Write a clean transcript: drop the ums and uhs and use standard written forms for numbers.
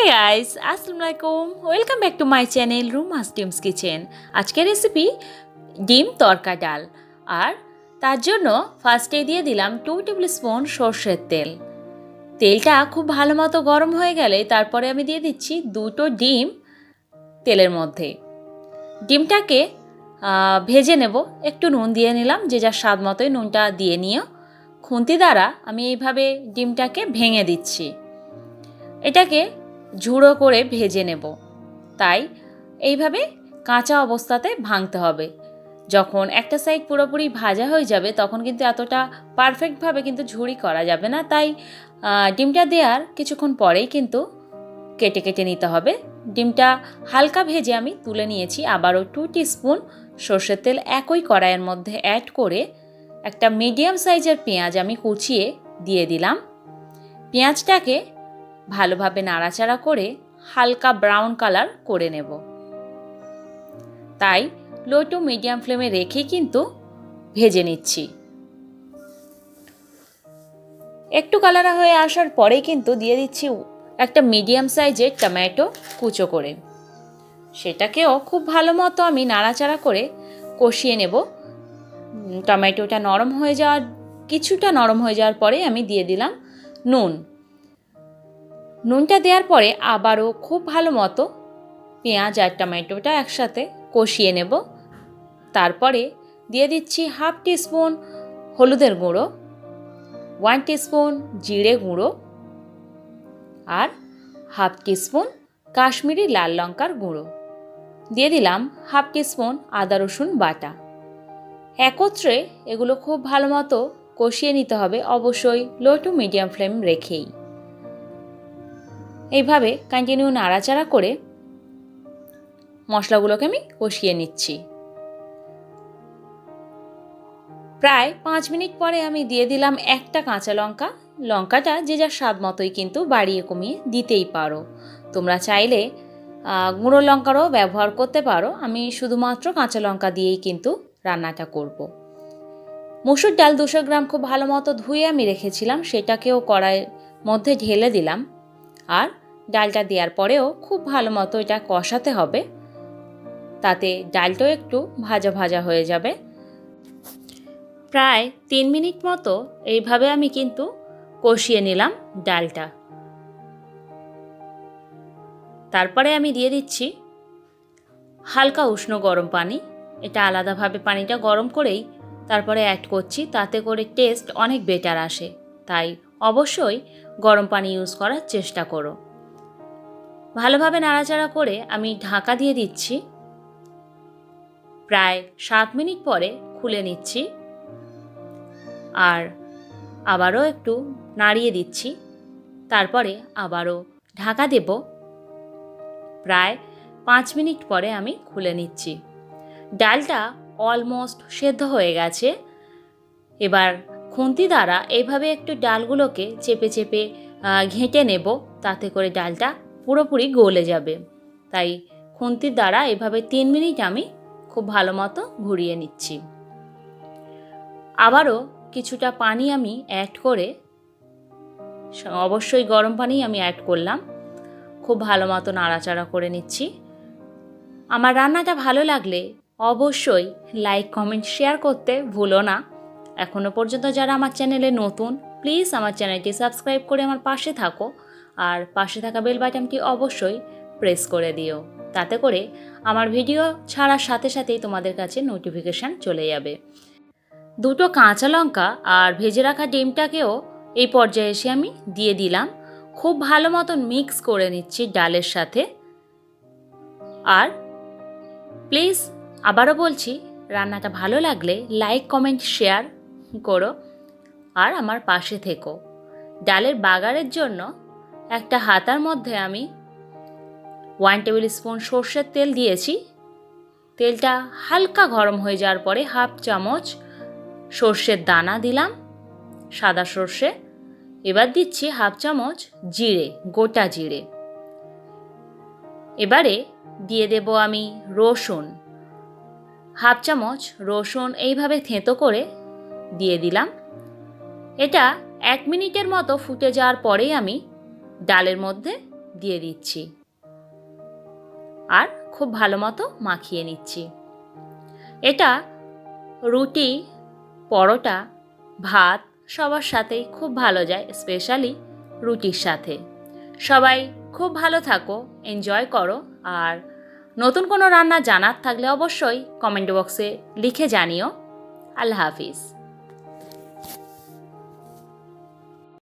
Guys, আসসালামু আলাইকুম। Welcome back to my channel Ruma's ডিমস কিচেন। আজকের রেসিপি ডিম তড়কা ডাল। আর তার জন্য ফার্স্টে দিয়ে দিলাম 2 টেবিল স্পুন সর্ষের তেল। তেলটা খুব ভালো মতো গরম হয়ে গেলে তারপরে আমি দিয়ে দিচ্ছি দুটো ডিম তেলের মধ্যে। ডিমটাকে ভেজে নেব। একটু নুন দিয়ে নিলাম, যে যার স্বাদ মতোই নুনটা দিয়ে নিও। খুন্তি দ্বারা আমি এইভাবে ডিমটাকে ভেঙে দিচ্ছি। এটাকে ঝুড়ো করে ভেজে নেব, তাই এইভাবে কাঁচা অবস্থাতে ভাঙতে হবে। যখন একটা সাইড পুরোপুরি ভাজা হয়ে যাবে তখন কিন্তু এতটা পারফেক্টভাবে কিন্তু ঝুড়ি করা যাবে না, তাই ডিমটা দেওয়ার কিছুক্ষণ পরেই কিন্তু কেটে কেটে নিতে হবে। ডিমটা হালকা ভেজে আমি তুলে নিয়েছি। আবারও 2 টিস্পুন সর্ষের তেল একই কড়াইয়ের মধ্যে অ্যাড করে একটা মিডিয়াম সাইজের পেঁয়াজ আমি কুচিয়ে দিয়ে দিলাম। পেঁয়াজটাকে ভালোভাবে নাড়াচাড়া করে হালকা ব্রাউন কালার করে নেব। তাই লো টু মিডিয়াম ফ্লেমে রেখে কিন্তু ভেজে নিচ্ছি। একটু কালার হয়ে আসার পরেই কিন্তু দিয়ে দিচ্ছি একটা মিডিয়াম সাইজের টমেটো কুচো করে। সেটাকেও খুব ভালো মতো আমি নাড়াচাড়া করে কষিয়ে নেব। টমেটোটা কিছুটা নরম হয়ে যাওয়ার পরে আমি দিয়ে দিলাম নুন। নুনটা দেওয়ার পরে আবারও খুব ভালো মতো পেঁয়াজ আর টমেটোটা একসাথে কষিয়ে নেব। তারপরে দিয়ে দিচ্ছি 1/2 টিস্পুন হলুদের গুঁড়ো, 1 টিস্পুন জিরে গুঁড়ো আর 1/2 টিস্পুন কাশ্মীরি লাল লঙ্কার গুঁড়ো। দিয়ে দিলাম 1/2 টিস্পুন আদা রসুন বাটা। একত্রে এগুলো খুব ভালো মতো কষিয়ে নিতে হবে, অবশ্যই লো টু মিডিয়াম ফ্লেম রেখেই। এইভাবে কন্টিনিউ নাড়াচাড়া করে মশলাগুলোকে আমি কষিয়ে নিচ্ছি। প্রায় 5 মিনিট পরে আমি দিয়ে দিলাম একটা কাঁচা লঙ্কা। লঙ্কাটা যে যার স্বাদ মতোই কিন্তু বাড়িয়ে কমিয়ে দিতেই পারো। তোমরা চাইলে গুঁড়ো লঙ্কারও ব্যবহার করতে পারো। আমি শুধুমাত্র কাঁচা লঙ্কা দিয়েই কিন্তু রান্নাটা করব। মসুর ডাল 200 গ্রাম খুব ভালো মতো ধুয়ে আমি রেখেছিলাম, সেটাকেও কড়াইয়ের মধ্যে ঢেলে দিলাম। আর ডালটা দেওয়ার পরেও খুব ভালো মতো এটা কষাতে হবে, তাতে ডালটাও একটু ভাজা ভাজা হয়ে যাবে। প্রায় 3 মিনিট মতো এইভাবে আমি কিন্তু কষিয়ে নিলাম ডালটা। তারপরে আমি দিয়ে দিচ্ছি হালকা উষ্ণ গরম পানি। এটা আলাদাভাবে পানিটা গরম করেই তারপরে অ্যাড করছি, তাতে করে টেস্ট অনেক বেটার আসে। তাই অবশ্যই গরম পানি ইউজ করার চেষ্টা করো। ভালোভাবে নাড়াচাড়া করে আমি ঢাকা দিয়ে দিচ্ছি। প্রায় 7 মিনিট পরে খুলে নিচ্ছি আর আবারও একটু নাড়িয়ে দিচ্ছি। তারপরে আবারও ঢাকা দেব। প্রায় 5 মিনিট পরে আমি খুলে নিচ্ছি। ডালটা অলমোস্ট সেদ্ধ হয়ে গেছে। এবার খুন্তি দ্বারা এইভাবে একটু ডালগুলোকে চেপে চেপে ঘেঁটে নেব, তাতে করে ডালটা পুরোপুরি গলে যাবে। তাই খুন্তির দ্বারা এভাবে 3 মিনিট আমি খুব ভালো মতো ঘুরিয়ে নিচ্ছি। আবারও কিছুটা পানি আমি অ্যাড করে, অবশ্যই গরম পানি আমি অ্যাড করলাম, খুব ভালো মতো নাড়াচাড়া করে নিচ্ছি। আমার রান্নাটা ভালো লাগলে অবশ্যই লাইক কমেন্ট শেয়ার করতে ভুলো না। এখনও পর্যন্ত যারা আমার চ্যানেলে নতুন, প্লিজ আমার চ্যানেলটি সাবস্ক্রাইব করে আমার পাশে থাকো। আর পাশে থাকা বেল বাটনটি অবশ্যই প্রেস করে দিও, তাতে করে আমার ভিডিও ছাড়ার সাথে সাথেই তোমাদের কাছে নোটিফিকেশান চলে যাবে। দুটো কাঁচা লঙ্কা আর ভেজে রাখা ডিমটাকেও এই পর্যায়ে এসে আমি দিয়ে দিলাম। খুব ভালো মতন মিক্স করে নিচ্ছি ডালের সাথে। আর প্লিজ আবারও বলছি, রান্নাটা ভালো লাগলে লাইক কমেন্ট শেয়ার করো আর আমার পাশে থেকো। ডালের বাগারের জন্য একটা হাতার মধ্যে আমি 1 টেবিল স্পুন সর্ষের তেল দিয়েছি। তেলটা হালকা গরম হয়ে যাওয়ার পরে 1/2 চামচ সর্ষের দানা দিলাম, সাদা সর্ষে। এবার দিচ্ছি 1/2 চামচ জিরে, গোটা জিরে। এবারে দিয়ে দেব আমি রসুন, 1/2 চামচ রসুন এইভাবে থেঁতো করে দিয়ে দিলাম। এটা 1 মিনিটের মতো ফুটে যাওয়ার পরেই আমি ডালের মধ্যে দিয়ে দিচ্ছি আর খুব ভালো মতো মাখিয়ে নিচ্ছি। এটা রুটি, পরোটা, ভাত সবার সাথেই খুব ভালো যায়, স্পেশালি রুটির সাথে। সবাই খুব ভালো থাকো, এনজয় করো, আর নতুন কোনো রান্না জানার থাকলে অবশ্যই কমেন্ট বক্সে লিখে জানিও। আল্লাহ হাফিজ।